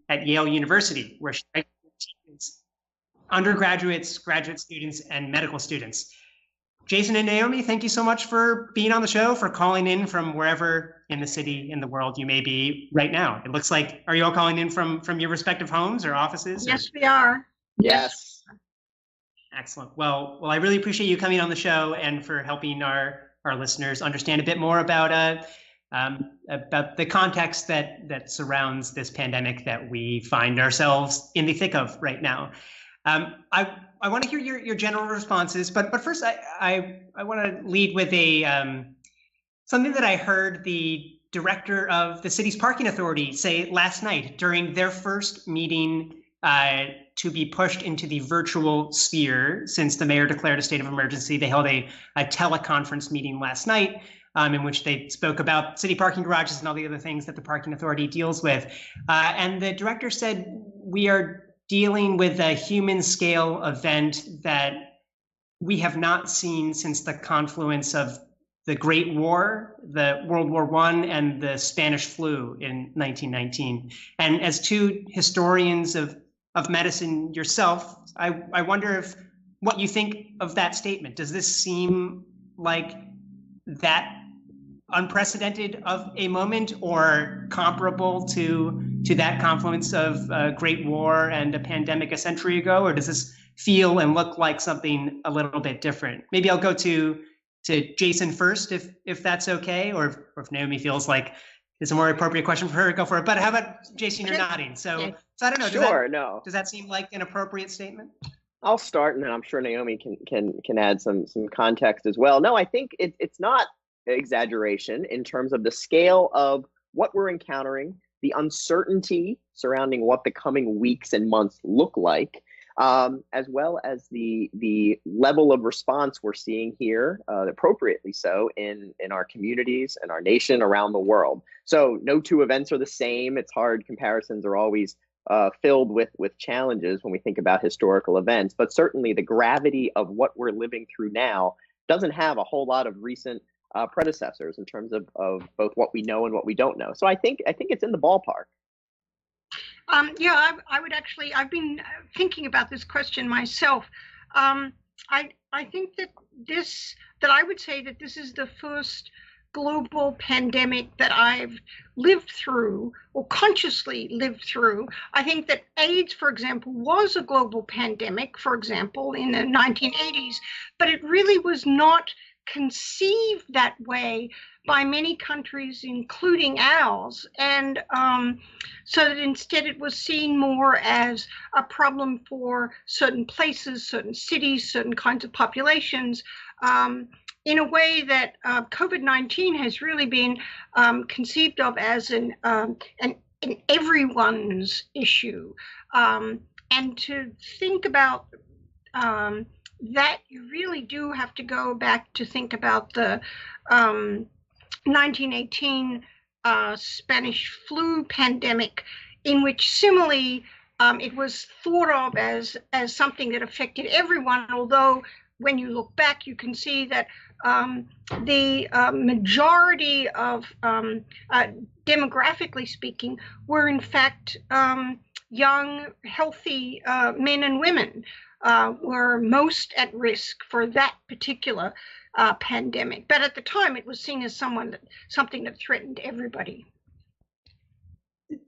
at Yale University, where she teaches undergraduates, graduate students, and medical students. Jason and Naomi, thank you so much for being on the show, for calling in from wherever in the city, in the world you may be right now. It looks like, are you all calling in from your respective homes or offices? Yes, we are. Yes. Excellent. Well, I really appreciate you coming on the show and for helping our listeners understand a bit more about the context that surrounds this pandemic that we find ourselves in the thick of right now. I want to hear your general responses, but first I want to lead with something that I heard the director of the city's parking authority say last night during their first meeting to be pushed into the virtual sphere since the mayor declared a state of emergency. They held a teleconference meeting last night in which they spoke about city parking garages and all the other things that the parking authority deals with. And the director said, we are dealing with a human scale event that we have not seen since the confluence of the Great War, the World War I, and the Spanish flu in 1919. And as two historians of medicine yourself, I wonder what you think of that statement. Does this seem like that unprecedented of a moment or comparable to that confluence of a Great War and a pandemic a century ago? Or does this feel and look like something a little bit different? Maybe I'll go to Jason first, if that's okay, or if Naomi feels like it's a more appropriate question for her, go for it. But how about Jason? You're nodding, so I don't know. Sure, does that seem like an appropriate statement? I'll start, and then I'm sure Naomi can add some context as well. No, I think it's not exaggeration in terms of the scale of what we're encountering, the uncertainty surrounding what the coming weeks and months look like, as well as the level of response we're seeing here, appropriately so, in our communities and our nation around the world. So no two events are the same. It's hard. Comparisons are always filled with challenges when we think about historical events. But certainly the gravity of what we're living through now doesn't have a whole lot of recent predecessors in terms of both what we know and what we don't know. So I think it's in the ballpark. Yeah, I would actually, I've been thinking about this question myself. I think that I would say that this is the first global pandemic that I've lived through or consciously lived through. I think that AIDS, for example, was a global pandemic, for example, in the 1980s, but it really was not conceived that way by many countries, including ours. And so that instead it was seen more as a problem for certain places, certain cities, certain kinds of populations, in a way that COVID-19 has really been conceived of as an everyone's issue. And to think about that, you really do have to go back to think about the 1918 Spanish flu pandemic, in which similarly it was thought of as something that affected everyone, although when you look back, you can see that the majority of, demographically speaking, were in fact young, healthy men and women were most at risk for that particular pandemic. But at the time, it was seen as something that threatened everybody.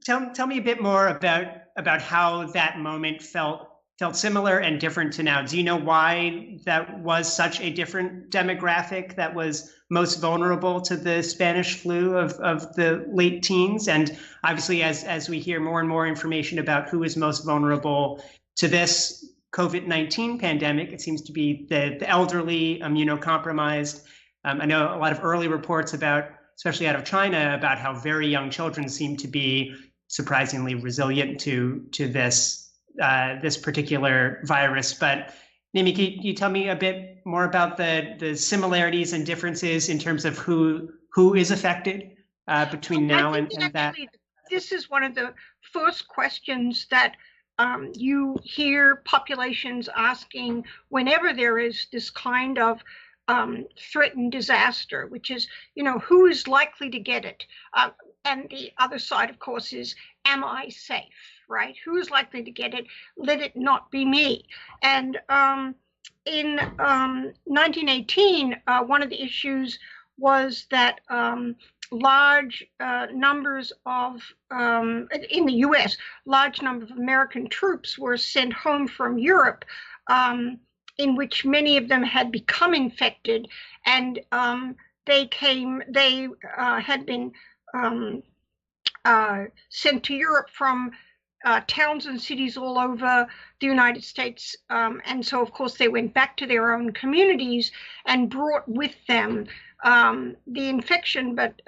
Tell me a bit more about how that moment felt similar and different to now. Do you know why that was such a different demographic that was most vulnerable to the Spanish flu of the late teens? And obviously, as we hear more and more information about who is most vulnerable to this COVID-19 pandemic, it seems to be the elderly, immunocompromised. I know a lot of early reports about, especially out of China, about how very young children seem to be surprisingly resilient to this particular virus. But Naomi, can you tell me a bit more about the similarities and differences in terms of who is affected between now and that? This is one of the first questions that you hear populations asking whenever there is this kind of threatened disaster, which is, who is likely to get it? And the other side, of course, is, am I safe? right? Who's likely to get it? Let it not be me. And in 1918, one of the issues was that large numbers of, in the US, large numbers of American troops were sent home from Europe, in which many of them had become infected, and they had been sent to Europe from towns and cities all over the United States. And so, of course, they went back to their own communities and brought with them the infection. But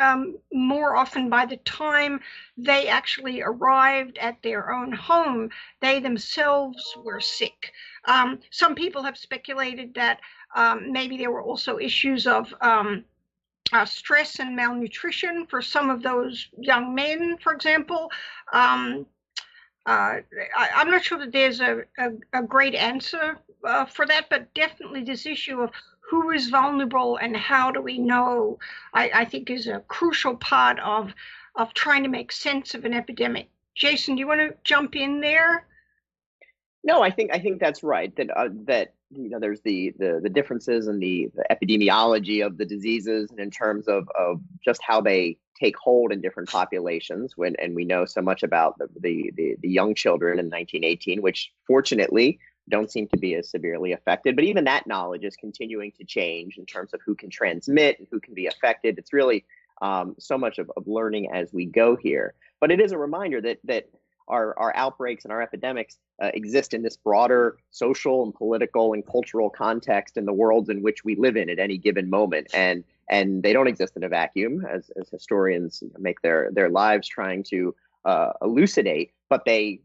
more often, by the time they actually arrived at their own home, they themselves were sick. Some people have speculated that maybe there were also issues of stress and malnutrition for some of those young men, for example. I'm not sure that there's a great answer for that, but definitely this issue of who is vulnerable and how do we know, I think is a crucial part of trying to make sense of an epidemic. Jason, do you want to jump in there? No, I think that's right. That there's the differences in the epidemiology of the diseases, and in terms of just how they take hold in different populations. And we know so much about the young children in 1918, which fortunately don't seem to be as severely affected. But even that knowledge is continuing to change in terms of who can transmit and who can be affected. It's really so much of learning as we go here. But it is a reminder that our outbreaks and our epidemics exist in this broader social and political and cultural context in the worlds in which we live in at any given moment. And they don't exist in a vacuum, as historians make their lives trying to elucidate, but they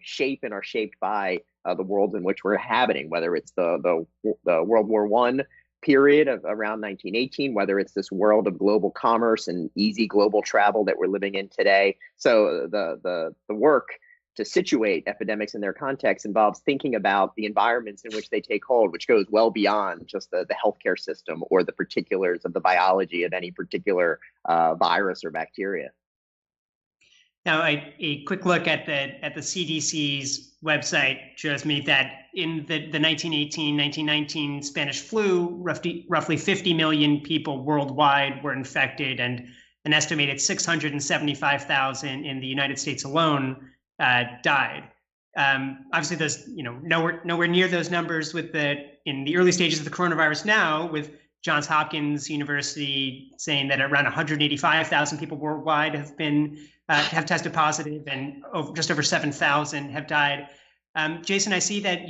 shape and are shaped by the worlds in which we're inhabiting, whether it's the World War I period of around 1918, whether it's this world of global commerce and easy global travel that we're living in today. So the work to situate epidemics in their context involves thinking about the environments in which they take hold, which goes well beyond just the healthcare system or the particulars of the biology of any particular virus or bacteria. Now, a quick look at the CDC's website shows me that in the 1918-1919 Spanish flu, roughly 50 million people worldwide were infected, and an estimated 675,000 in the United States alone died. Obviously, those nowhere near those numbers in the early stages of the coronavirus now, with Johns Hopkins University saying that around 185,000 people worldwide have tested positive, and just over 7,000 have died. Jason, I see that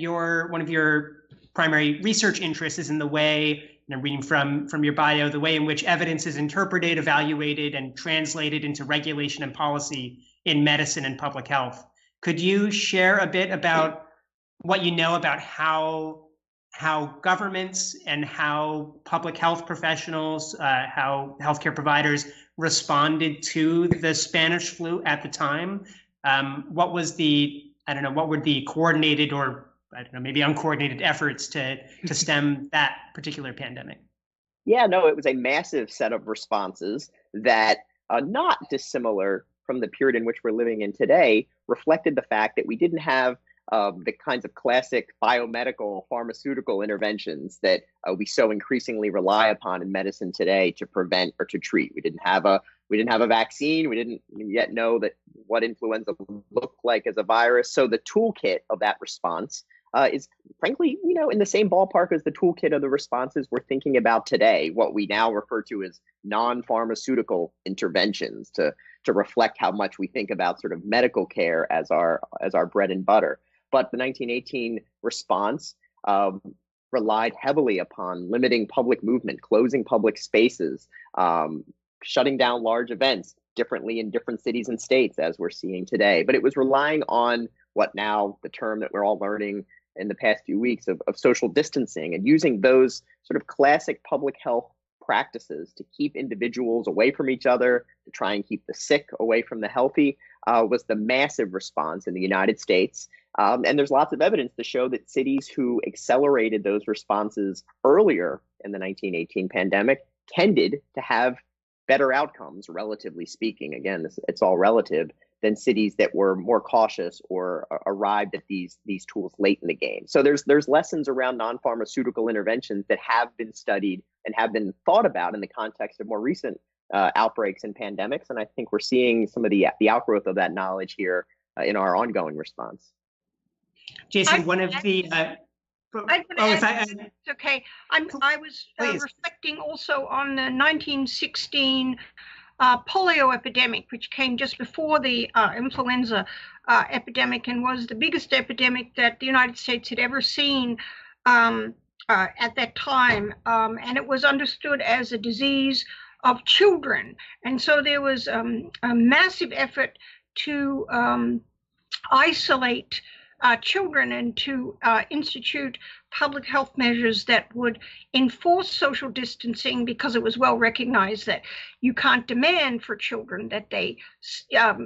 one of your primary research interests is in the way, reading from your bio, the way in which evidence is interpreted, evaluated, and translated into regulation and policy in medicine and public health. Could you share a bit about what you know about how governments and how public health professionals, how healthcare providers responded to the Spanish flu at the time? What were the coordinated or maybe uncoordinated efforts to stem that particular pandemic? Yeah, no, it was a massive set of responses that, not dissimilar from the period in which we're living in today, reflected the fact that we didn't have the kinds of classic biomedical pharmaceutical interventions that we so increasingly rely upon in medicine today to prevent or to treat. We didn't have a vaccine. We didn't yet know what influenza looked like as a virus. So the toolkit of that response is frankly, in the same ballpark as the toolkit of the responses we're thinking about today, what we now refer to as non-pharmaceutical interventions, to reflect how much we think about sort of medical care as our bread and butter. But the 1918 response relied heavily upon limiting public movement, closing public spaces, shutting down large events differently in different cities and states, as we're seeing today. But it was relying on what now the term that we're all learning in the past few weeks of social distancing, and using those sort of classic public health practices to keep individuals away from each other, to try and keep the sick away from the healthy, was the massive response in the United States. And there's lots of evidence to show that cities who accelerated those responses earlier in the 1918 pandemic tended to have better outcomes, relatively speaking. Again, it's all relative, than cities that were more cautious or arrived at these tools late in the game. So there's lessons around non-pharmaceutical interventions that have been studied and have been thought about in the context of more recent outbreaks and pandemics. And I think we're seeing some of the outgrowth of that knowledge here in our ongoing response. Jason, one of the okay. I was reflecting also on the 1916 polio epidemic, which came just before the influenza epidemic and was the biggest epidemic that the United States had ever seen at that time. And it was understood as a disease of children. And so there was a massive effort to isolate children and to institute public health measures that would enforce social distancing, because it was well recognized that you can't demand for children that they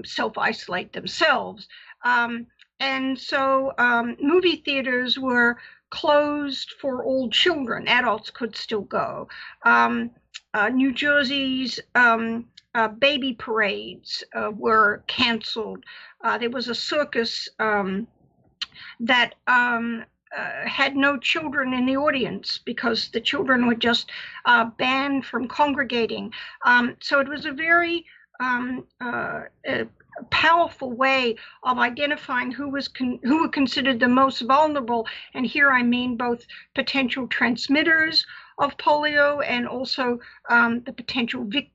self-isolate themselves. And so movie theaters were closed for all children. Adults could still go. New Jersey's baby parades were canceled. There was a circus that had no children in the audience because the children were just banned from congregating. So it was a very powerful way of identifying who were considered the most vulnerable. And here I mean both potential transmitters of polio and also the potential victims.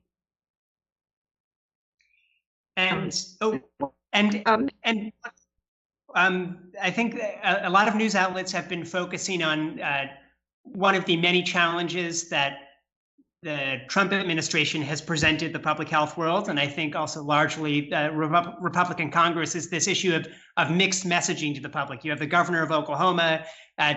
I think a lot of news outlets have been focusing on one of the many challenges that the Trump administration has presented the public health world, and I think also largely Republican Congress, is this issue of mixed messaging to the public. You have the governor of Oklahoma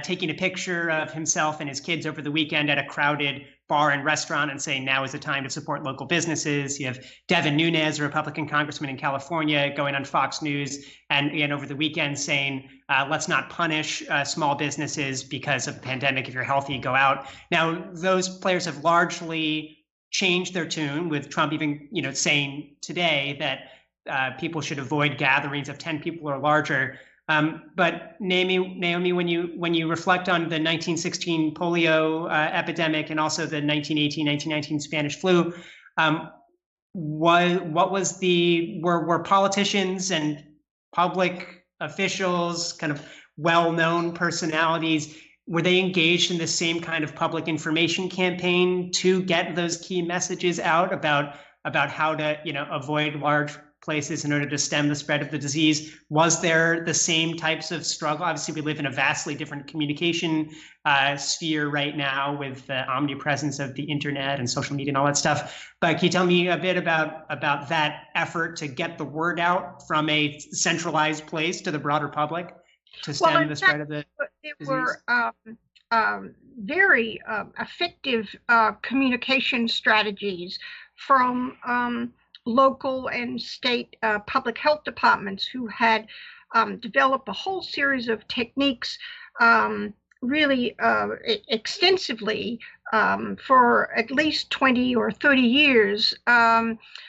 taking a picture of himself and his kids over the weekend at a crowded bar and restaurant and saying now is the time to support local businesses. You have Devin Nunes, a Republican congressman in California, going on Fox News and over the weekend saying, let's not punish small businesses because of the pandemic. If you're healthy, go out. Now, those players have largely changed their tune, with Trump even saying today that people should avoid gatherings of 10 people or larger. But Naomi, when you reflect on the 1916 polio epidemic and also the 1918-1919 Spanish flu, were politicians and public officials, kind of well-known personalities, were they engaged in the same kind of public information campaign to get those key messages out about how to avoid large places in order to stem the spread of the disease? Was there the same types of struggle? Obviously, we live in a vastly different communication sphere right now with the omnipresence of the internet and social media and all that stuff. But can you tell me a bit about that effort to get the word out from a centralized place to the broader public to stem the spread of the disease? There were very effective communication strategies from local and state public health departments who had developed a whole series of techniques really extensively for at least 20 or 30 years,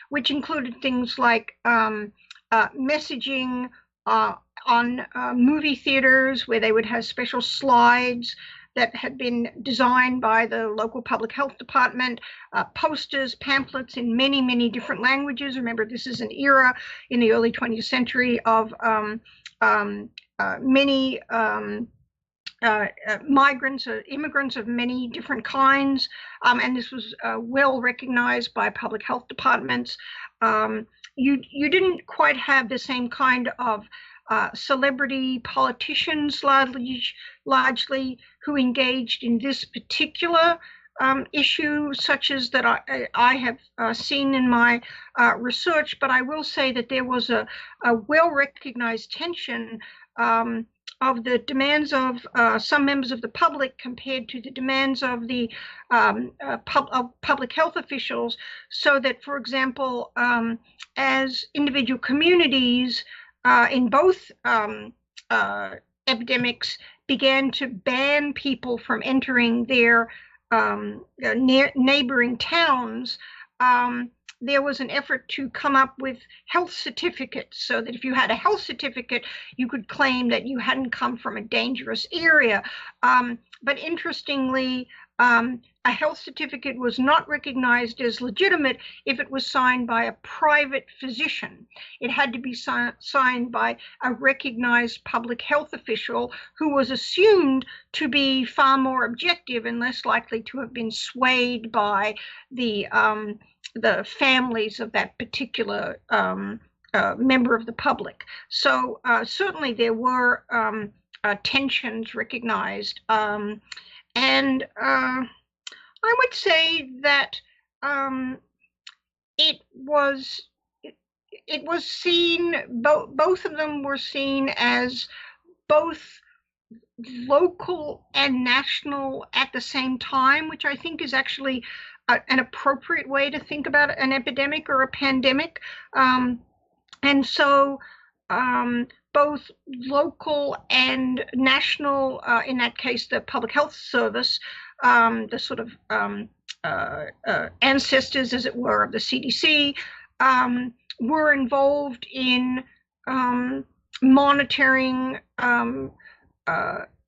which included things like messaging on movie theaters, where they would have special slides that had been designed by the local public health department, posters, pamphlets in many, many different languages. Remember, this is an era in the early 20th century of many migrants or immigrants of many different kinds, and this was well recognized by public health departments. You didn't quite have the same kind of celebrity politicians largely who engaged in this particular issue, such as that I have seen in my research. But I will say that there was a well-recognized tension of the demands of some members of the public compared to the demands of the public health officials, so that, for example, as individual communities in both epidemics began to ban people from entering their neighboring towns, there was an effort to come up with health certificates so that if you had a health certificate, you could claim that you hadn't come from a dangerous area. But interestingly, a health certificate was not recognized as legitimate if it was signed by a private physician. It had to be signed by a recognized public health official who was assumed to be far more objective and less likely to have been swayed by the families of that particular member of the public. So certainly there were tensions recognized. And I would say that it was seen, both of them were seen as both local and national at the same time, which I think is actually an appropriate way to think about an epidemic or a pandemic. And so both local and national, in that case, the Public Health Service, the sort of ancestors, as it were, of the CDC, were involved in monitoring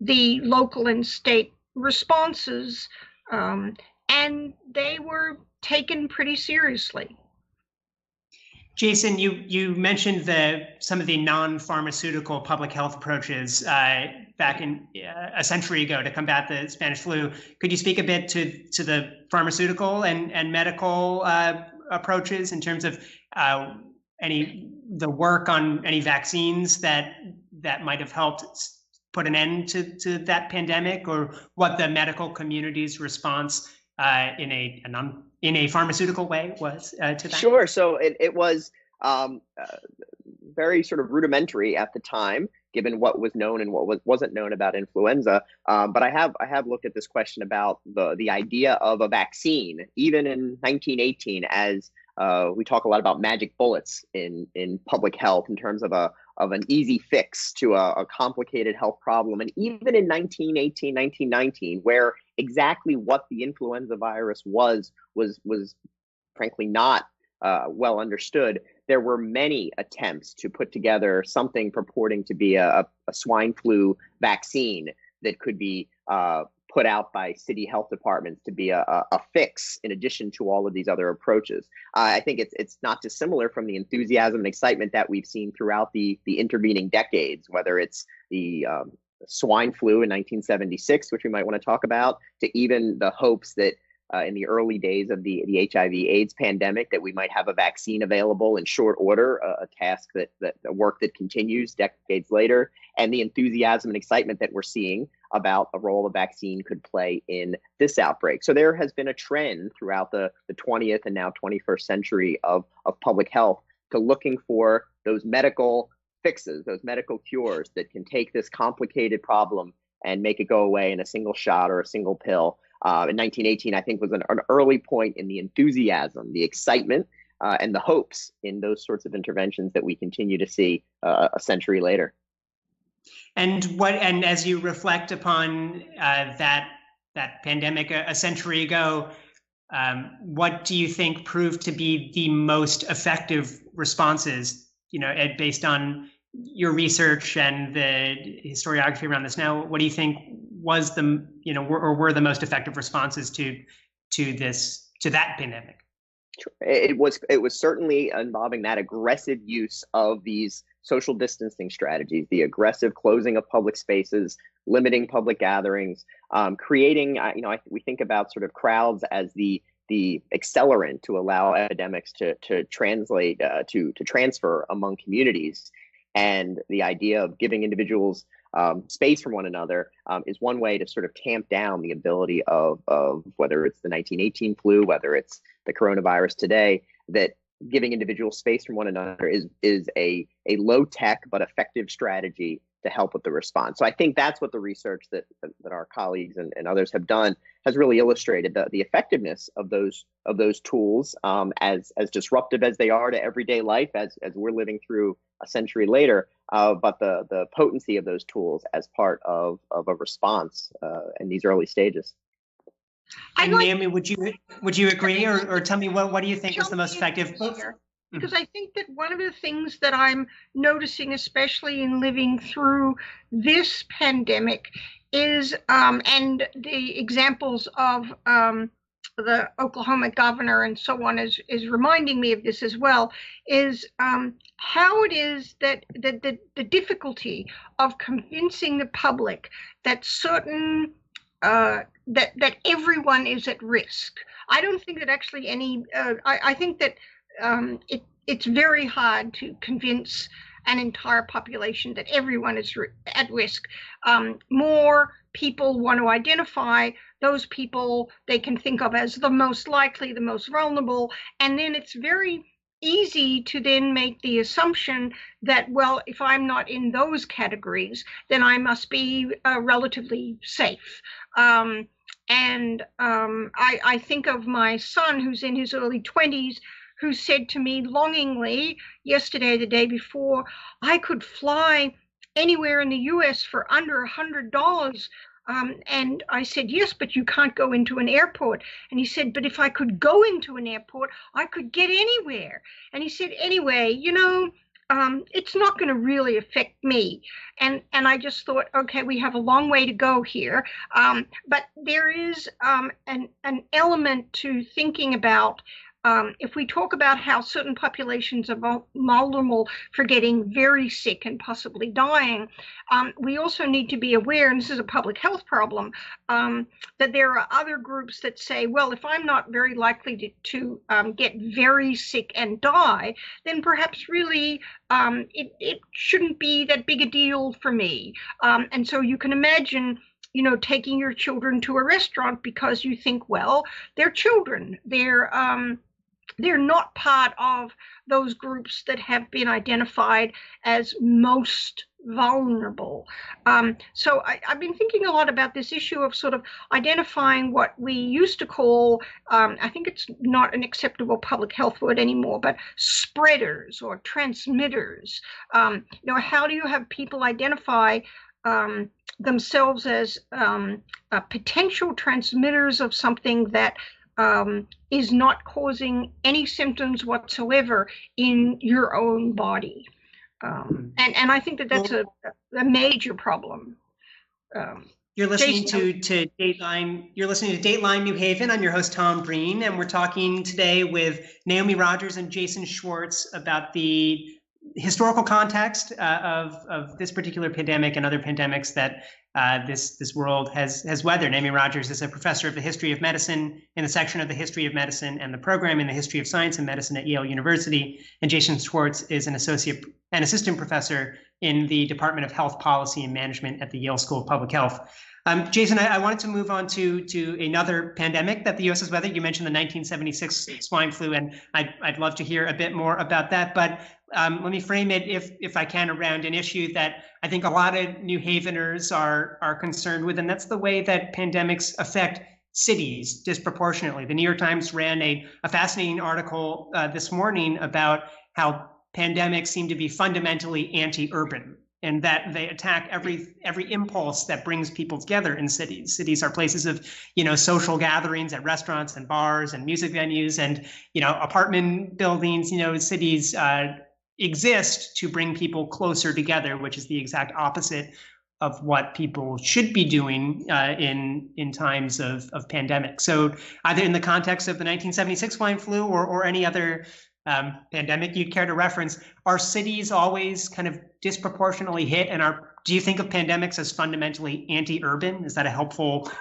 the local and state responses, and they were taken pretty seriously. Jason, you mentioned some of the non-pharmaceutical public health approaches back in a century ago to combat the Spanish flu. Could you speak a bit to the pharmaceutical and medical approaches in terms of the work on any vaccines that might have helped put an end to that pandemic, or what the medical community's response in a pharmaceutical way was to that? Sure. So it was very sort of rudimentary at the time, given what was known and what wasn't known about influenza. But I have looked at this question about the idea of a vaccine, even in 1918, as we talk a lot about magic bullets in public health in terms of an easy fix to a complicated health problem. And even in 1918, 1919, where exactly what the influenza virus was frankly not well understood, there were many attempts to put together something purporting to be a swine flu vaccine that could be put out by city health departments to be a fix in addition to all of these other approaches. I think it's not dissimilar from the enthusiasm and excitement that we've seen throughout the intervening decades, whether it's the swine flu in 1976, which we might want to talk about, to even the hopes that in the early days of the HIV/AIDS pandemic that we might have a vaccine available in short order, a task that a work that continues decades later, and the enthusiasm and excitement that we're seeing about the role a vaccine could play in this outbreak. So there has been a trend throughout the 20th and now 21st century of public health to looking for those medical fixes, those medical cures that can take this complicated problem and make it go away in a single shot or a single pill. In 1918, I think, was an early point in the enthusiasm, the excitement, and the hopes in those sorts of interventions that we continue to see a century later. And as you reflect upon that pandemic a century ago, what do you think proved to be the most effective responses? Based on your research and the historiography around this now, what do you think was were the most effective responses to that pandemic? It was certainly involving that aggressive use of these social distancing strategies, the aggressive closing of public spaces, limiting public gatherings, creating. We think about sort of crowds as the accelerant to allow epidemics to translate to transfer among communities, and the idea of giving individuals space from one another is one way to sort of tamp down the ability of whether it's the 1918 flu, whether it's the coronavirus today, that giving individuals space from one another is a low tech but effective strategy to help with the response. So I think that's what the research that our colleagues and others have done has really illustrated, the effectiveness of those tools, as disruptive as they are to everyday life as we're living through a century later, but the potency of those tools as part of a response in these early stages. And like, Naomi, would you agree, or tell me what do you think was the most effective? Because I think that one of the things that I'm noticing, especially in living through this pandemic, is and the examples of the Oklahoma governor and so on is reminding me of this as well, is how it is that the difficulty of convincing the public that certain that everyone is at risk. I don't think that actually any. I think that it's very hard to convince an entire population that everyone is at risk. More people want to identify those people they can think of as the most likely, the most vulnerable, and then it's very easy to then make the assumption that, well, if I'm not in those categories, then I must be relatively safe. I think of my son, who's in his early 20s, who said to me longingly yesterday, the day before, I could fly anywhere in the US for under $100. And I said, yes, but you can't go into an airport. And he said, but if I could go into an airport, I could get anywhere. And he said, anyway, it's not going to really affect me. And I just thought, okay, we have a long way to go here. But there is an element to thinking about. If we talk about how certain populations are vulnerable for getting very sick and possibly dying, we also need to be aware, and this is a public health problem, that there are other groups that say, well, if I'm not very likely to get very sick and die, then perhaps really it shouldn't be that big a deal for me. And so you can imagine taking your children to a restaurant because you think, well, they're children. They're not part of those groups that have been identified as most vulnerable. So I've been thinking a lot about this issue of sort of identifying what we used to call, I think it's not an acceptable public health word anymore, but spreaders or transmitters. How do you have people identify themselves as potential transmitters of something that is not causing any symptoms whatsoever in your own body. And I think that's a major problem. You're listening to Dateline. You're listening to Dateline New Haven. I'm your host, Tom Breen, and we're talking today with Naomi Rogers and Jason Schwartz about the historical context of this particular pandemic and other pandemics that this world has weathered. Naomi Rogers is a professor of the history of medicine in the section of the history of medicine and the program in the history of science and medicine at Yale University. And Jason Schwartz is an assistant professor in the Department of Health Policy and Management at the Yale School of Public Health. Jason, I wanted to move on to another pandemic that the U.S. has weathered. You mentioned the 1976 swine flu, and I'd love to hear a bit more about that. But let me frame it, if I can, around an issue that I think a lot of New Haveners are concerned with, and that's the way that pandemics affect cities disproportionately. The New York Times ran a fascinating article this morning about how pandemics seem to be fundamentally anti-urban, and that they attack every impulse that brings people together in cities. Cities are places of, social gatherings at restaurants and bars and music venues and, apartment buildings. Cities exist to bring people closer together, which is the exact opposite of what people should be doing in times of pandemic. So either in the context of the 1976 swine flu or any other pandemic you'd care to reference, are cities always kind of disproportionately hit? And do you think of pandemics as fundamentally anti-urban? Is that a helpful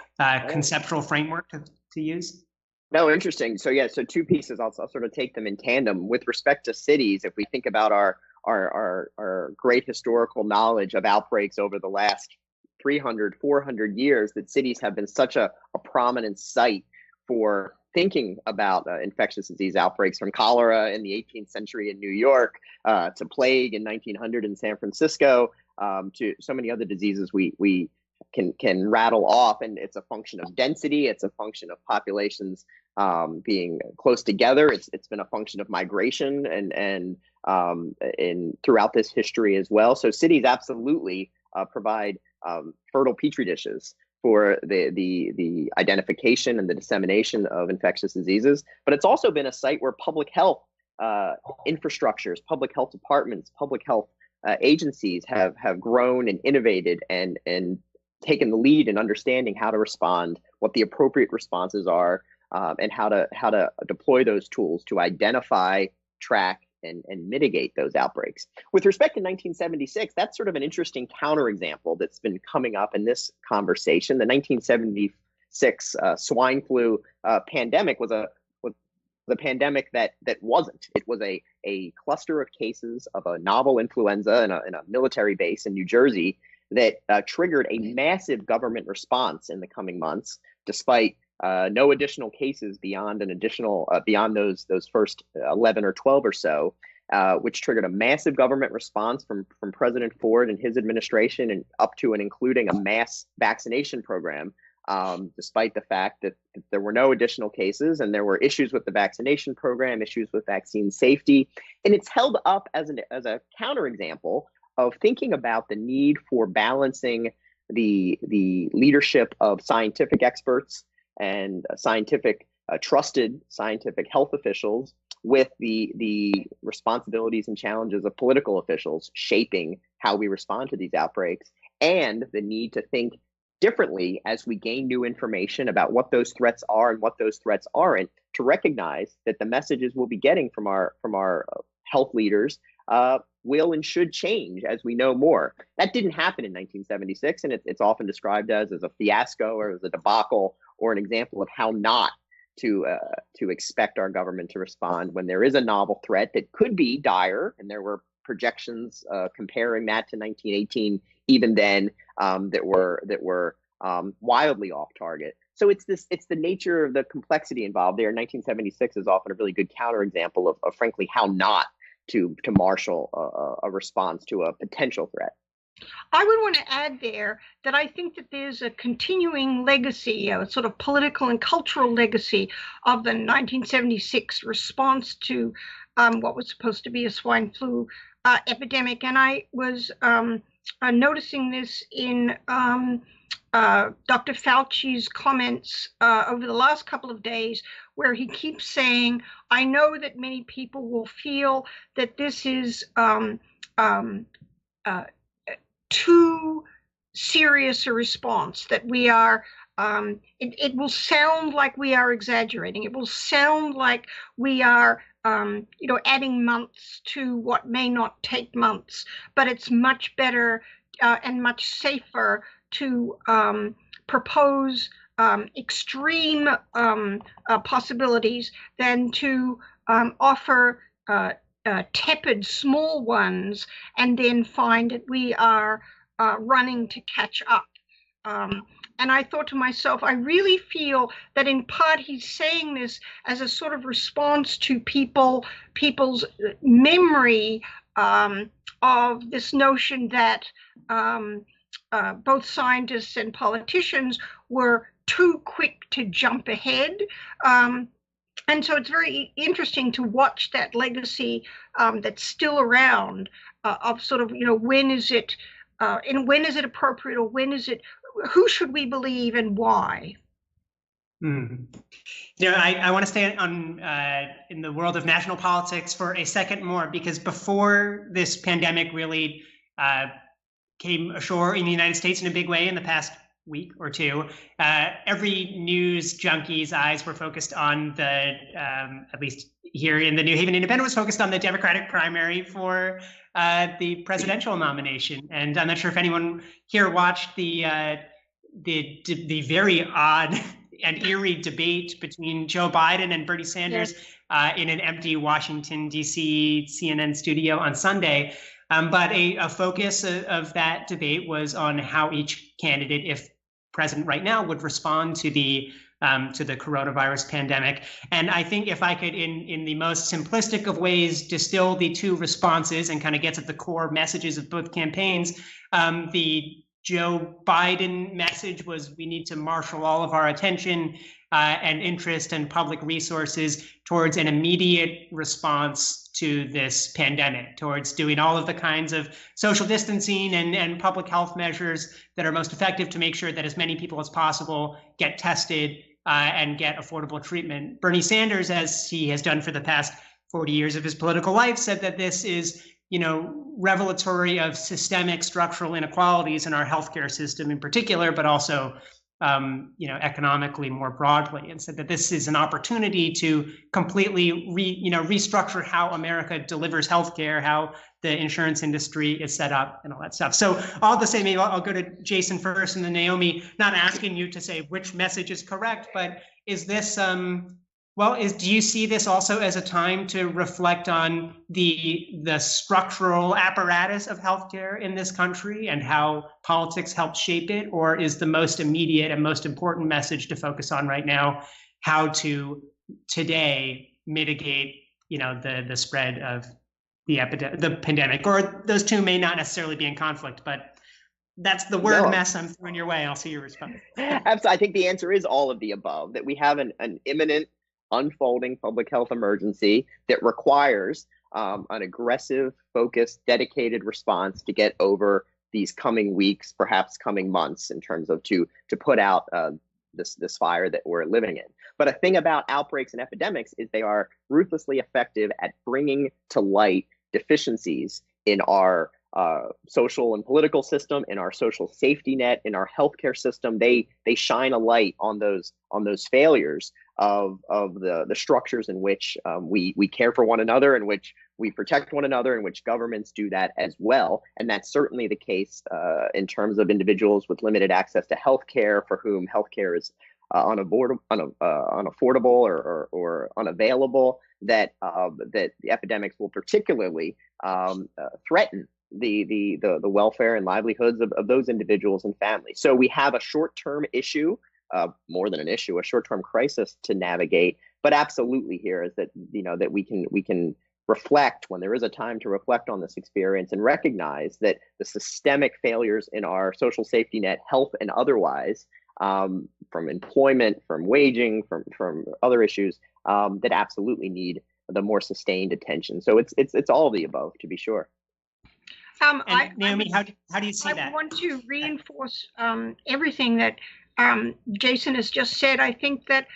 conceptual framework to use? No, interesting. So so two pieces. I'll sort of take them in tandem. With respect to cities, if we think about our great historical knowledge of outbreaks over the last 300, 400 years, that cities have been such a prominent site for thinking about infectious disease outbreaks, from cholera in the 18th century in New York to plague in 1900 in San Francisco, to so many other diseases we can rattle off. And it's a function of density. It's a function of populations being close together. It's been a function of migration and throughout this history as well. So cities absolutely provide fertile petri dishes for the identification and the dissemination of infectious diseases, but it's also been a site where public health infrastructures, public health departments, public health agencies have grown and innovated and taken the lead in understanding how to respond, what the appropriate responses are, and how to deploy those tools to identify, track, and mitigate those outbreaks. With respect to 1976, that's sort of an interesting counterexample that's been coming up in this conversation. The 1976 swine flu pandemic was the pandemic that wasn't. It was a cluster of cases of a novel influenza in a military base in New Jersey that triggered a massive government response in the coming months, despite no additional cases beyond those first 11 or 12 or so, which triggered a massive government response from President Ford and his administration, and up to and including a mass vaccination program, despite the fact that there were no additional cases and there were issues with the vaccination program, issues with vaccine safety. And it's held up as a counterexample of thinking about the need for balancing the leadership of scientific experts and trusted scientific health officials with the responsibilities and challenges of political officials shaping how we respond to these outbreaks, and the need to think differently as we gain new information about what those threats are and what those threats aren't, to recognize that the messages we'll be getting from our health leaders will and should change as we know more. That didn't happen in 1976, and it's often described as a fiasco or as a debacle, or an example of how not to expect our government to respond when there is a novel threat that could be dire. And there were projections comparing that to 1918 even then that were wildly off target. So it's the nature of the complexity involved there. 1976 is often a really good counterexample of frankly how not to marshal a response to a potential threat. I would want to add there that I think that there's a continuing legacy, a sort of political and cultural legacy of the 1976 response to what was supposed to be a swine flu epidemic. And I was noticing this in Dr. Fauci's comments over the last couple of days, where he keeps saying, I know that many people will feel that this is too serious a response, that we are, it will sound like we are exaggerating. It will sound like we are, adding months to what may not take months, but it's much better and much safer to propose extreme possibilities than to offer tepid small ones and then find that we are running to catch up. And I thought to myself, I really feel that in part he's saying this as a sort of response to people's memory of this notion that both scientists and politicians were too quick to jump ahead. And so it's very interesting to watch that legacy that's still around of sort of, when is it appropriate, or who should we believe and why? I want to stay on in the world of national politics for a second more, because before this pandemic really came ashore in the United States in a big way in the past week or two, every news junkie's eyes were focused on the, at least here in the New Haven Independent, was focused on the Democratic primary for the presidential nomination. And I'm not sure if anyone here watched the very odd and eerie debate between Joe Biden and Bernie Sanders in an empty Washington, D.C. CNN studio on Sunday. But a focus of that debate was on how each candidate, if president right now, would respond to the coronavirus pandemic. And I think if I could, in the most simplistic of ways, distill the two responses and kind of get at the core messages of both campaigns, the Joe Biden message was we need to marshal all of our attention and interest and public resources towards an immediate response to this pandemic, towards doing all of the kinds of social distancing and public health measures that are most effective to make sure that as many people as possible get tested and get affordable treatment. Bernie Sanders, as he has done for the past 40 years of his political life, said that this is, revelatory of systemic structural inequalities in our healthcare system in particular, but also, economically more broadly, and said that this is an opportunity to completely restructure how America delivers healthcare, how the insurance industry is set up, and all that stuff. So all the same, maybe I'll go to Jason first, and then Naomi. Not asking you to say which message is correct, but is this do you see this also as a time to reflect on the structural apparatus of healthcare in this country and how politics helped shape it? Or is the most immediate and most important message to focus on right now how to today mitigate, the spread of the pandemic? Or those two may not necessarily be in conflict, but that's the word mess I'm throwing your way. I'll see your response. Absolutely. I think the answer is all of the above, that we have an imminent unfolding public health emergency that requires an aggressive, focused, dedicated response to get over these coming weeks, perhaps coming months, in terms of to put out this fire that we're living in. But a thing about outbreaks and epidemics is they are ruthlessly effective at bringing to light deficiencies in our social and political system, in our social safety net, in our healthcare system. They shine a light on those failures of the structures in which we care for one another, in which we protect one another, in which governments do that as well. And that's certainly the case in terms of individuals with limited access to healthcare, for whom healthcare is unaffordable or unavailable. That the epidemics will particularly threaten the welfare and livelihoods of those individuals and families. So we have a short-term issue, more than an issue, a short-term crisis to navigate. But absolutely, here is that that we can reflect when there is a time to reflect on this experience and recognize that the systemic failures in our social safety net, health and otherwise, from employment, from waging, from other issues, that absolutely need the more sustained attention. So it's all of the above, to be sure. Naomi, how do you see that? I want to reinforce everything that Jason has just said. I think that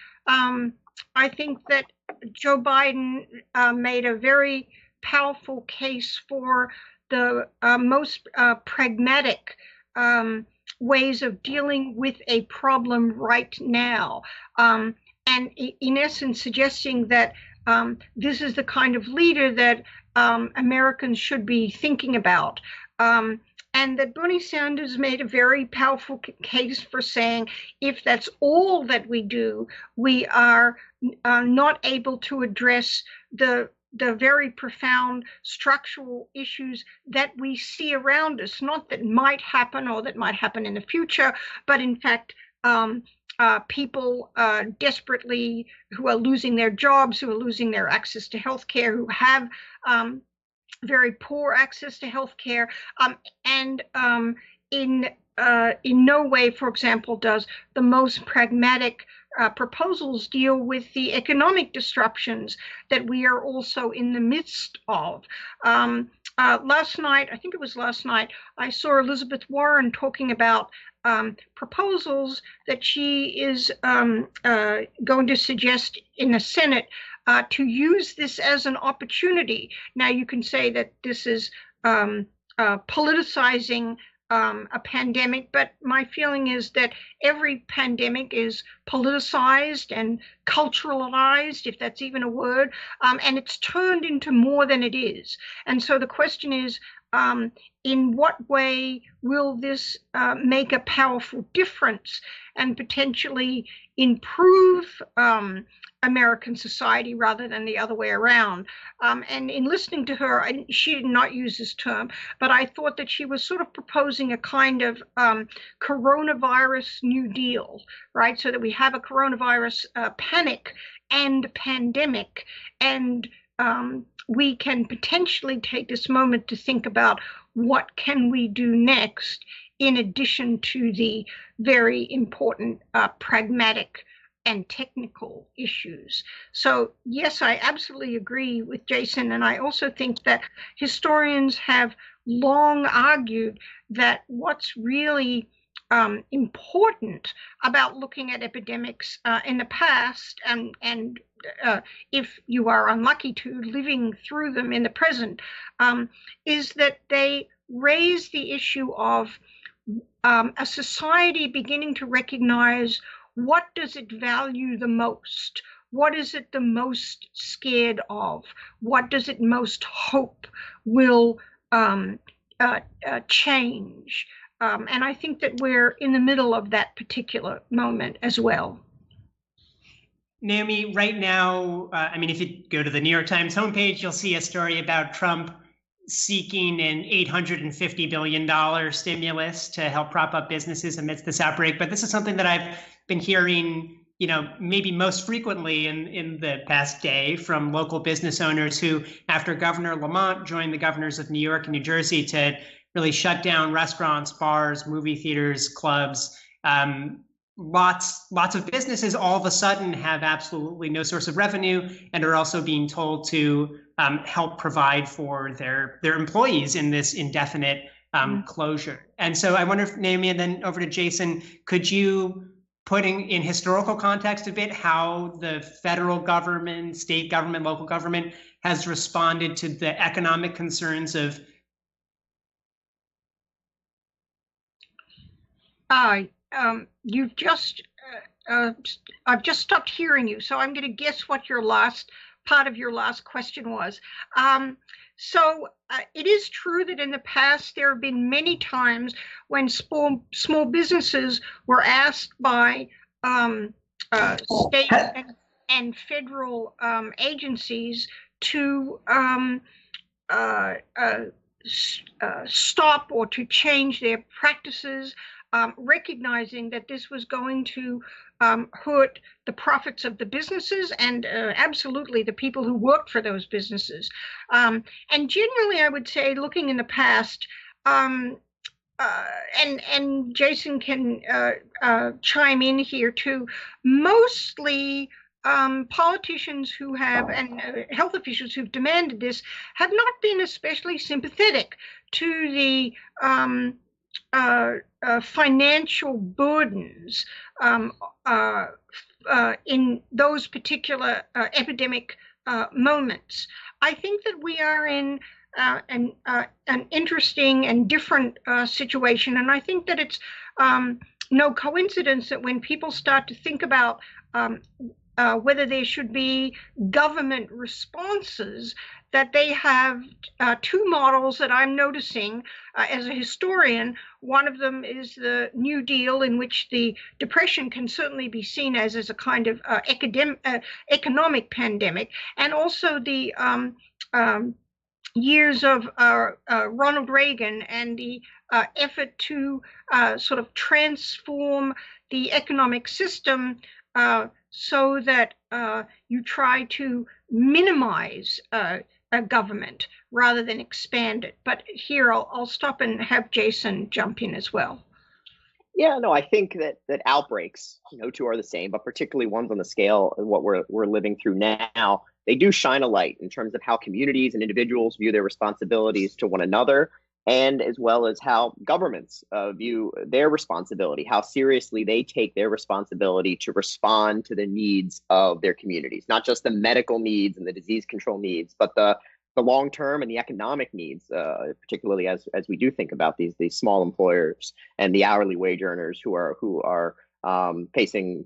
Joe Biden made a very powerful case for the most pragmatic ways of dealing with a problem right now, and in essence suggesting that this is the kind of leader that Americans should be thinking about. And that Bernie Sanders made a very powerful case for saying, if that's all that we do, we are not able to address the very profound structural issues that we see around us, not that might happen or that might happen in the future, but in fact, people desperately who are losing their jobs, who are losing their access to healthcare, who have very poor access to healthcare, and in no way, for example, does the most pragmatic proposals deal with the economic disruptions that we are also in the midst of. Last night, I think it was last night, I saw Elizabeth Warren talking about proposals that she is going to suggest in the Senate to use this as an opportunity. Now, you can say that this is politicizing a pandemic, but my feeling is that every pandemic is politicized and culturalized, if that's even a word, and it's turned into more than it is. And so the question is, in what way will this make a powerful difference and potentially improve American society rather than the other way around? And in listening to her, she did not use this term, but I thought that she was sort of proposing a kind of coronavirus New Deal, right? So that we have a coronavirus panic and pandemic, and we can potentially take this moment to think about what can we do next in addition to the very important pragmatic and technical issues. So yes, I absolutely agree with Jason, and I also think that historians have long argued that what's really important about looking at epidemics in the past, and if you are unlucky to living through them in the present, is that they raise the issue of a society beginning to recognize what does it value the most? What is it the most scared of? What does it most hope will change? And I think that we're in the middle of that particular moment as well. Naomi, right now, I mean, if you go to the New York Times homepage, you'll see a story about Trump seeking an $850 billion stimulus to help prop up businesses amidst this outbreak. But this is something that I've been hearing, maybe most frequently in the past day from local business owners who, after Governor Lamont joined the governors of New York and New Jersey to really shut down restaurants, bars, movie theaters, clubs, lots of businesses all of a sudden have absolutely no source of revenue and are also being told to help provide for their employees in this indefinite closure. And so I wonder if, Naomi, and then over to Jason, could you put in historical context a bit how the federal government, state government, local government has responded to the economic concerns of you've just, I've just stopped hearing you, so I'm going to guess what your last part of your last question was. So it is true that in the past there have been many times when small businesses were asked by state and federal agencies to stop or to change their practices, recognizing that this was going to hurt the profits of the businesses and absolutely the people who worked for those businesses. And generally, I would say, looking in the past, and Jason can chime in here too, mostly politicians who have, and health officials who've demanded this, have not been especially sympathetic to the financial burdens in those particular epidemic moments. I think that we are in an interesting and different situation, and I think that it's no coincidence that when people start to think about whether there should be government responses, that they have two models that I'm noticing as a historian. One of them is the New Deal, in which the Depression can certainly be seen as a kind of economic pandemic, and also the years of Ronald Reagan and the effort to sort of transform the economic system so that you try to minimize a government rather than expand it. But here I'll stop and have Jason jump in as well. Yeah, no, I think that outbreaks, too, are the same, but particularly ones on the scale of what we're living through now, they do shine a light in terms of how communities and individuals view their responsibilities to one another, and as well as how governments view their responsibility, how seriously they take their responsibility to respond to the needs of their communities, not just the medical needs and the disease control needs, but the long-term and the economic needs, particularly as we do think about these small employers and the hourly wage earners who are facing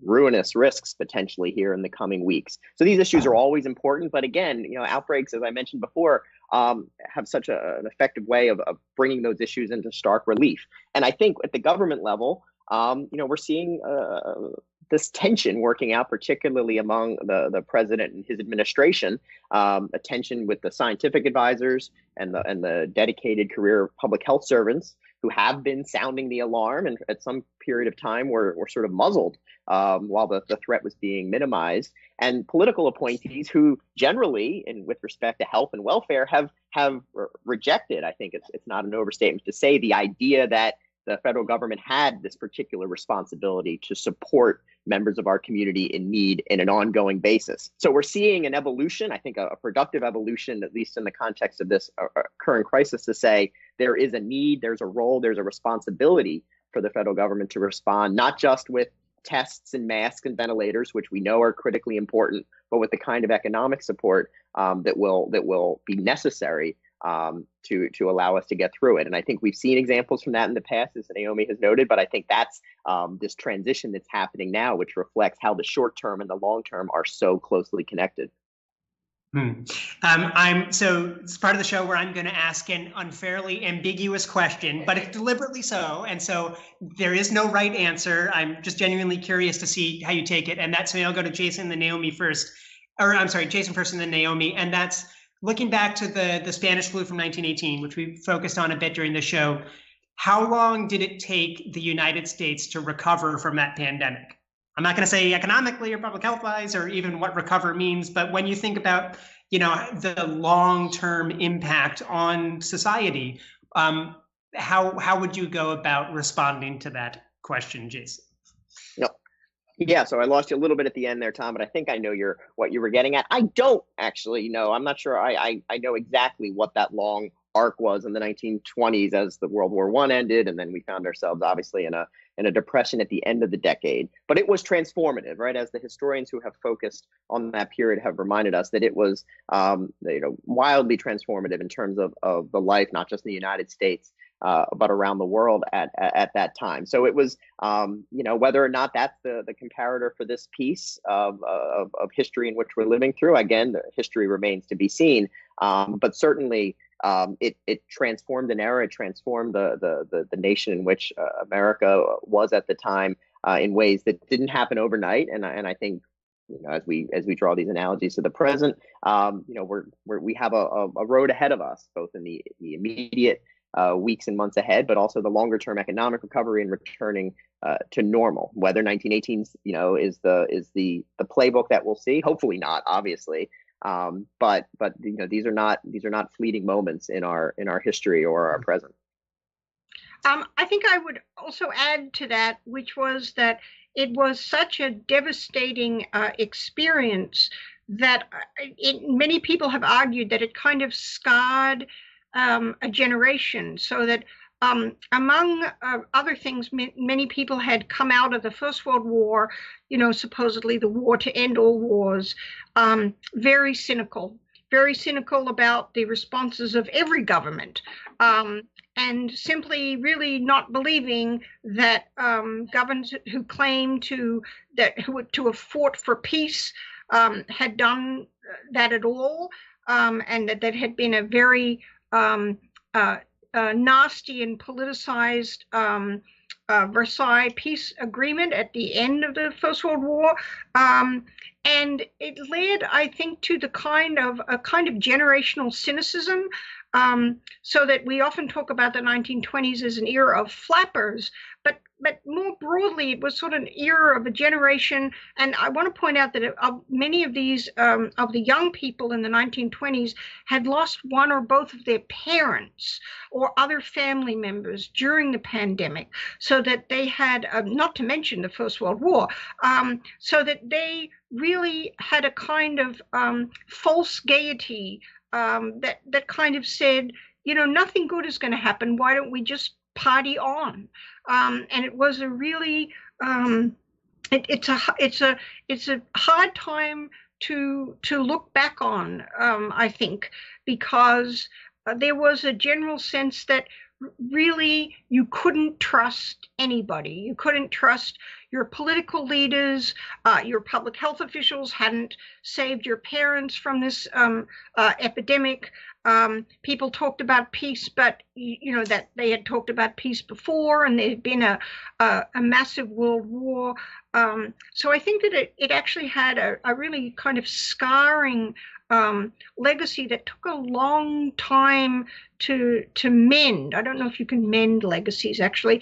ruinous risks potentially here in the coming weeks. So these issues are always important, but again, outbreaks, as I mentioned before, have such an effective way of bringing those issues into stark relief. And I think at the government level, we're seeing this tension working out, particularly among the president and his administration, a tension with the scientific advisors and the dedicated career public health servants who have been sounding the alarm, and at some period of time were sort of muzzled while the threat was being minimized, and political appointees who generally, and with respect to health and welfare, have rejected, I think it's not an overstatement to say, the idea that the federal government had this particular responsibility to support members of our community in need in an ongoing basis. So we're seeing an evolution, I think a productive evolution, at least in the context of this current crisis, to say there is a need, there's a role, there's a responsibility for the federal government to respond, not just with tests and masks and ventilators, which we know are critically important, but with the kind of economic support that will be necessary to allow us to get through it. And I think we've seen examples from that in the past, as Naomi has noted, but I think that's this transition that's happening now, which reflects how the short term and the long term are so closely connected. So it's part of the show where I'm going to ask an unfairly ambiguous question, but it's deliberately so. And so there is no right answer. I'm just genuinely curious to see how you take it. And that's me. I'll go to Jason, then Naomi first, or I'm sorry, Jason first and then Naomi. And that's looking back to the Spanish flu from 1918, which we focused on a bit during the show. How long did it take the United States to recover from that pandemic? I'm not going to say economically or public health wise or even what recover means, but when you think about, the long-term impact on society, how would you go about responding to that question, Jason? Yeah, so I lost you a little bit at the end there, Tom, but I think I know what you were getting at. I don't actually know. I'm not sure I know exactly what that long arc was in the 1920s as the World War I ended, and then we found ourselves obviously in a depression at the end of the decade. But it was transformative, right? As the historians who have focused on that period have reminded us, that it was wildly transformative in terms of the life, not just in the United States, but around the world at that time. So it was, whether or not that's the comparator for this piece of history in which we're living through. Again, the history remains to be seen, but certainly it transformed an era. It transformed the nation in which America was at the time in ways that didn't happen overnight. And I think, as we draw these analogies to the present, we have a road ahead of us, both in the immediate weeks and months ahead, but also the longer term economic recovery and returning to normal. Whether 1918 is the playbook that we'll see, hopefully not, obviously. But these are not fleeting moments in our history or our present. I think I would also add to that, which was that it was such a devastating experience that many people have argued that it kind of scarred a generation, so that among other things, many people had come out of the First World War, supposedly the war to end all wars, very cynical about the responses of every government, and simply really not believing that governments who claimed to have fought for peace had done that at all, and that had been a very nasty and politicized Versailles peace agreement at the end of the First World War, and it led, I think, to a kind of generational cynicism. So that we often talk about the 1920s as an era of flappers, but more broadly, it was sort of an era of a generation. And I want to point out that many of these of the young people in the 1920s had lost one or both of their parents or other family members during the pandemic, so that they had, not to mention the First World War, so that they really had a kind of false gaiety that kind of said, nothing good is going to happen. Why don't we just party on? And it was a really, it's a hard time to look back on, I think, because there was a general sense that really you couldn't trust anybody. You couldn't trust your political leaders. Your public health officials hadn't saved your parents from this epidemic. People talked about peace, but that they had talked about peace before, and there had been a massive world war. So I think that it actually had a really kind of scarring legacy that took a long time to mend. I don't know if you can mend legacies, actually.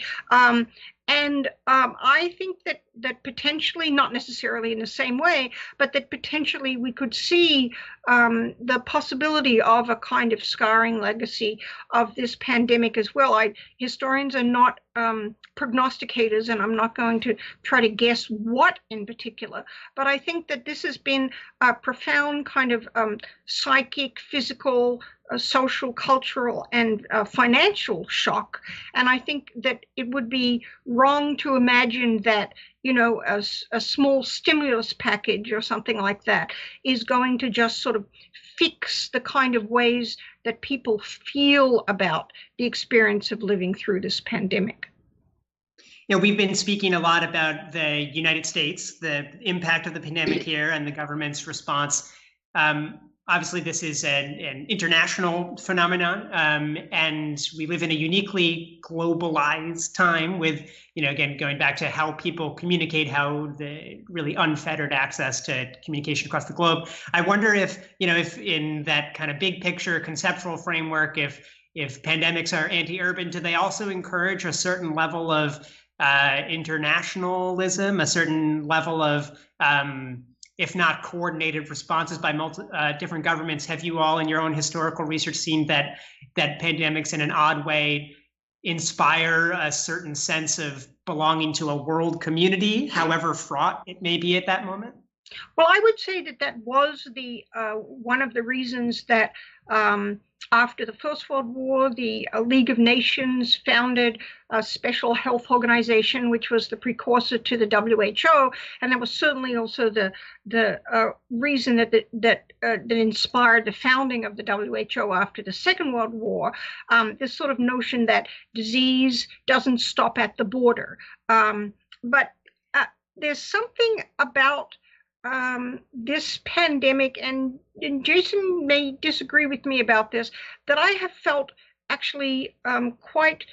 And I think that potentially, not necessarily in the same way, but that potentially we could see the possibility of a kind of scarring legacy of this pandemic as well. Historians are not prognosticators, and I'm not going to try to guess what in particular, but I think that this has been a profound kind of psychic, physical, social, cultural, and financial shock. And I think that it would be wrong to imagine that, a small stimulus package or something like that is going to just sort of fix the kind of ways that people feel about the experience of living through this pandemic. We've been speaking a lot about the United States, the impact of the pandemic here, and the government's response. Obviously, this is an international phenomenon, and we live in a uniquely globalized time with, again, going back to how people communicate, how the really unfettered access to communication across the globe. I wonder if in that kind of big picture conceptual framework, if pandemics are anti-urban, do they also encourage a certain level of internationalism, a certain level of if not coordinated responses by different governments? Have you all in your own historical research seen that pandemics in an odd way inspire a certain sense of belonging to a world community, however fraught it may be at that moment? Well, I would say that was the one of the reasons that after the First World War, the League of Nations founded a special health organization, which was the precursor to the WHO, and that was certainly also the reason that inspired the founding of the WHO after the Second World War. This sort of notion that disease doesn't stop at the border, but there's something about this pandemic, and Jason may disagree with me about this, that I have felt actually quite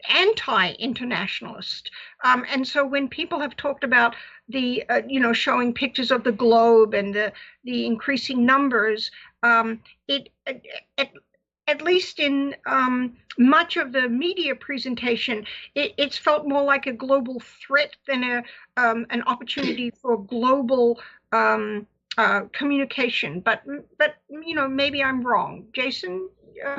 anti-internationalist. And so when people have talked about the, showing pictures of the globe and the increasing numbers, at least in much of the media presentation, it's felt more like a global threat than an opportunity for global communication. But maybe I'm wrong. Jason?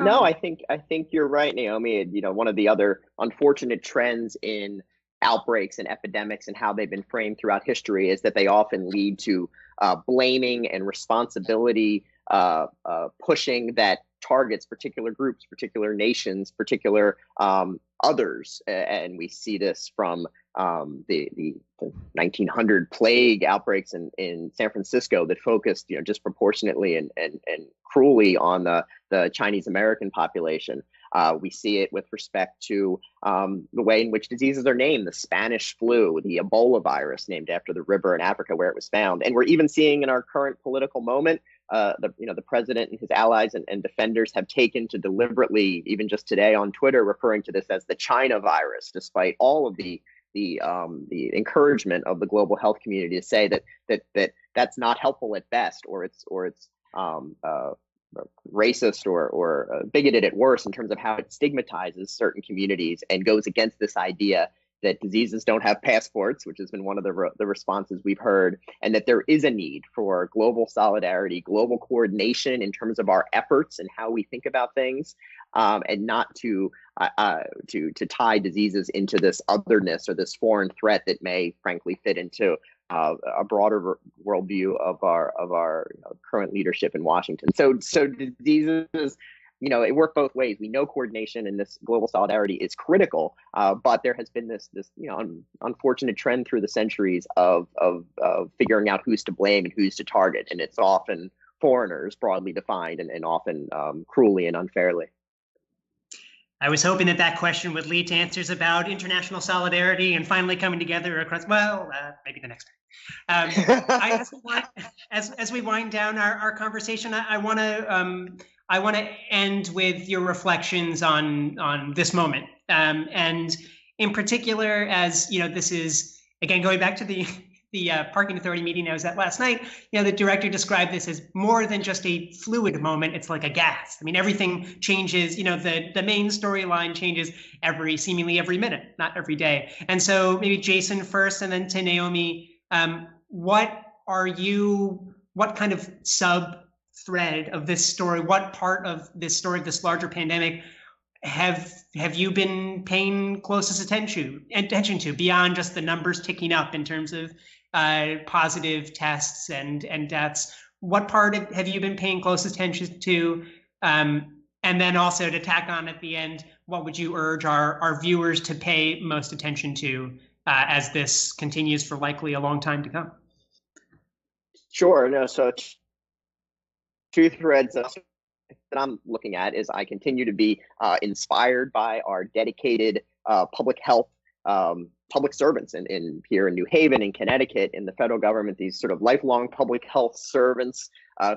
No, I think you're right, Naomi. One of the other unfortunate trends in outbreaks and epidemics and how they've been framed throughout history is that they often lead to blaming and responsibility pushing that targets particular groups, particular nations, particular others. And we see this from the 1900 plague outbreaks in San Francisco that focused disproportionately and cruelly on the Chinese American population. We see it with respect to the way in which diseases are named: the Spanish flu, the Ebola virus, named after the river in Africa where it was found. And we're even seeing in our current political moment, the president and his allies and defenders have taken to deliberately, even just today on Twitter, referring to this as the China virus, despite all of the encouragement of the global health community to say that's not helpful at best, or it's racist or bigoted at worst in terms of how it stigmatizes certain communities and goes against this idea that diseases don't have passports, which has been one of the responses we've heard, and that there is a need for global solidarity, global coordination in terms of our efforts and how we think about things, and not to tie diseases into this otherness or this foreign threat that may, frankly, fit into a broader worldview of our current leadership in Washington. So diseases, it worked both ways. We know coordination and this global solidarity is critical, but there has been this unfortunate trend through the centuries of figuring out who's to blame and who's to target, and it's often foreigners, broadly defined, and often cruelly and unfairly. I was hoping that question would lead to answers about international solidarity and finally coming together across. Well, maybe the next time. As we wind down our conversation, I want to end with your reflections on this moment, and in particular, as this is again going back to the the parking authority meeting I was at last night, the director described this as more than just a fluid moment. It's like a gas. I mean, everything changes. The main storyline changes seemingly every minute, not every day. And so maybe Jason first, and then to Naomi. What kind of sub thread of this story? What part of this story, this larger pandemic, have you been paying closest attention to beyond just the numbers ticking up in terms of positive tests and deaths? What part have you been paying close attention to? And then also to tack on at the end, what would you urge our viewers to pay most attention to as this continues for likely a long time to come? Sure. No. So two threads that I'm looking at is I continue to be inspired by our dedicated public health public servants here in New Haven, in Connecticut, in the federal government, these sort of lifelong public health servants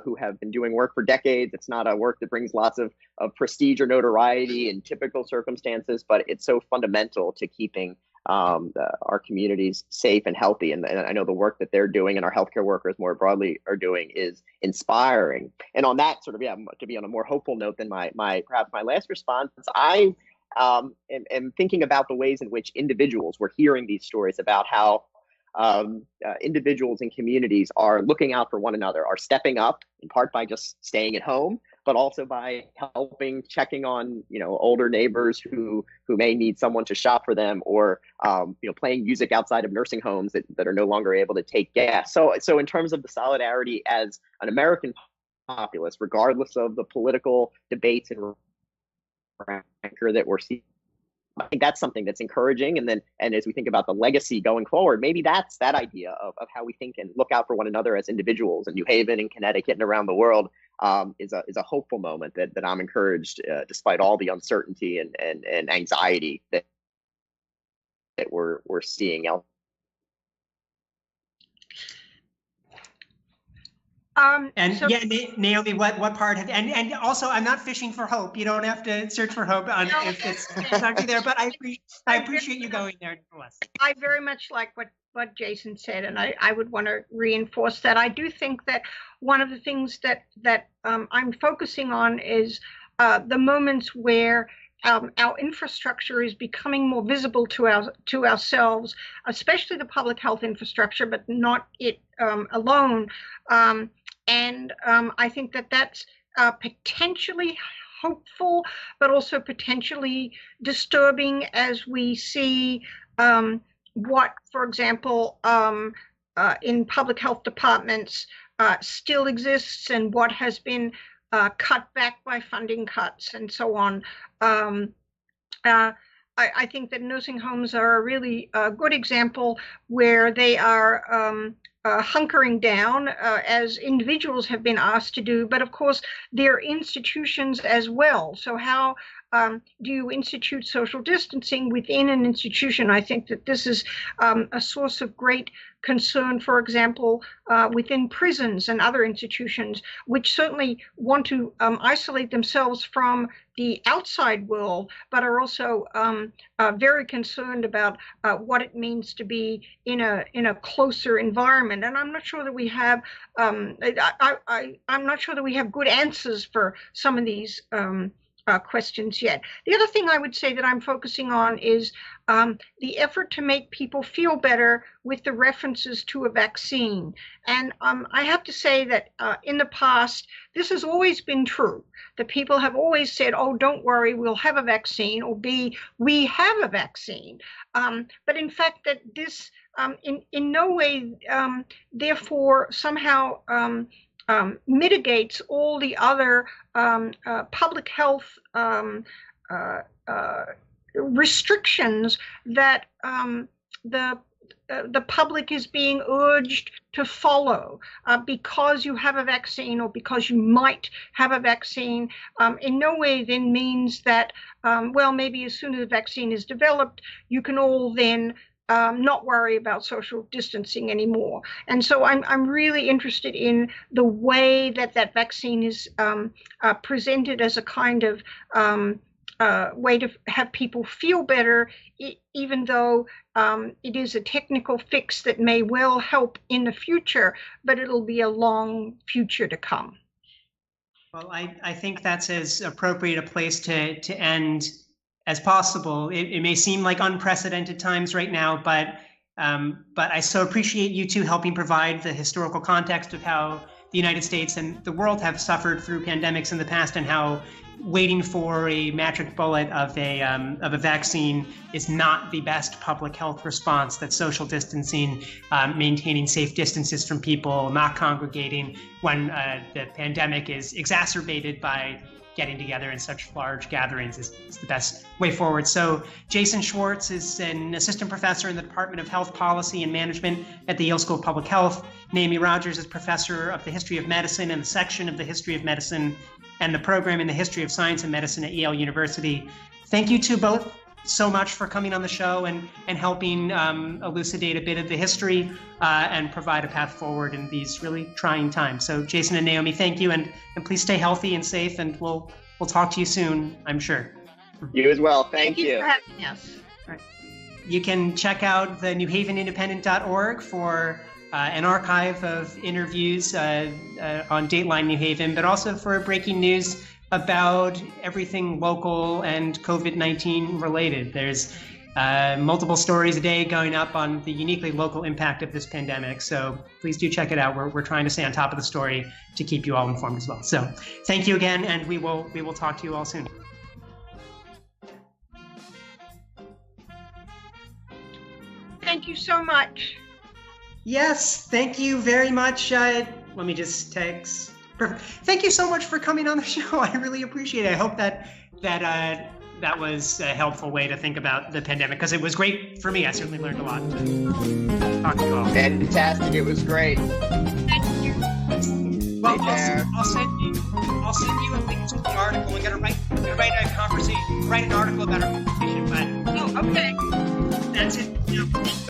who have been doing work for decades. It's not a work that brings lots of prestige or notoriety in typical circumstances, but it's so fundamental to keeping our communities safe and healthy. And I know the work that they're doing and our healthcare workers more broadly are doing is inspiring. And on that sort of, to be on a more hopeful note than perhaps my last response, I am thinking about the ways in which individuals, we're hearing these stories about how individuals and communities are looking out for one another, are stepping up in part by just staying at home, but also by checking on, older neighbors who may need someone to shop for them, or, playing music outside of nursing homes that are no longer able to take gas. So in terms of the solidarity as an American populace, regardless of the political debates and rancor that we're seeing, I think that's something that's encouraging. And as we think about the legacy going forward, maybe that's that idea of how we think and look out for one another as individuals in New Haven and Connecticut and around the world is a hopeful moment that I'm encouraged, despite all the uncertainty and anxiety that we're seeing out. Naomi, what part have, and also I'm not fishing for hope. You don't have to search for hope if it's exactly there, but I appreciate you going there nonetheless. I very much like what Jason said, and I would want to reinforce that. I do think that one of the things that I'm focusing on is the moments where our infrastructure is becoming more visible to ourselves, especially the public health infrastructure, but not it alone. And I think that that's potentially hopeful, but also potentially disturbing as we see what, for example, in public health departments still exists and what has been cut back by funding cuts and so on. I think that nursing homes are a really good example where they are hunkering down as individuals have been asked to do, but of course they're institutions as well. So how do you institute social distancing within an institution? I think that this is a source of great concern, for example, within prisons and other institutions, which certainly want to isolate themselves from the outside world, but are also very concerned about what it means to be in a closer environment. And I'm not sure that we have I'm not sure that we have good answers for some of these questions yet. The other thing I would say that I'm focusing on is the effort to make people feel better with the references to a vaccine. And I have to say that in the past, this has always been true. That people have always said, oh, don't worry, we'll have a vaccine, or B, we have a vaccine. But in fact, that this in no way, therefore, somehow mitigates all the other public health restrictions that the public is being urged to follow because you have a vaccine or because you might have a vaccine. In no way then means that, well, maybe as soon as the vaccine is developed, you can all then not worry about social distancing anymore. And so I'm really interested in the way that vaccine is presented as a kind of way to have people feel better, even though it is a technical fix that may well help in the future, but it'll be a long future to come. Well, I think that's as appropriate a place to end as possible. It may seem like unprecedented times right now, but I so appreciate you two helping provide the historical context of how the United States and the world have suffered through pandemics in the past, and how waiting for a magic bullet of a vaccine is not the best public health response. That social distancing, maintaining safe distances from people, not congregating when the pandemic is exacerbated by getting together in such large gatherings is the best way forward. So Jason Schwartz is an assistant professor in the Department of Health Policy and Management at the Yale School of Public Health. Naomi Rogers is professor of the History of Medicine and the section of the History of Medicine and the program in the History of Science and Medicine at Yale University. Thank you to both so much for coming on the show and helping elucidate a bit of the history and provide a path forward in these really trying times. So Jason and Naomi, thank you, and please stay healthy and safe, and we'll talk to you soon, I'm sure. You as well. Thank you. Thank you for having us. All right. You can check out the newhavenindependent.org for an archive of interviews on Dateline New Haven, but also for breaking news about everything local and COVID-19 related. There's multiple stories a day going up on the uniquely local impact of this pandemic. So please do check it out. We're trying to stay on top of the story to keep you all informed as well. So thank you again, and we will talk to you all soon. Thank you so much. Yes, thank you very much. Let me just text. Perfect. Thank you so much for coming on the show. I really appreciate it. I hope that was a helpful way to think about the pandemic, because it was great for me. I certainly learned a lot. Talk to you all. Fantastic. It was great. Thank you. Well, I'll send you a link to the article. We're gonna write an article about our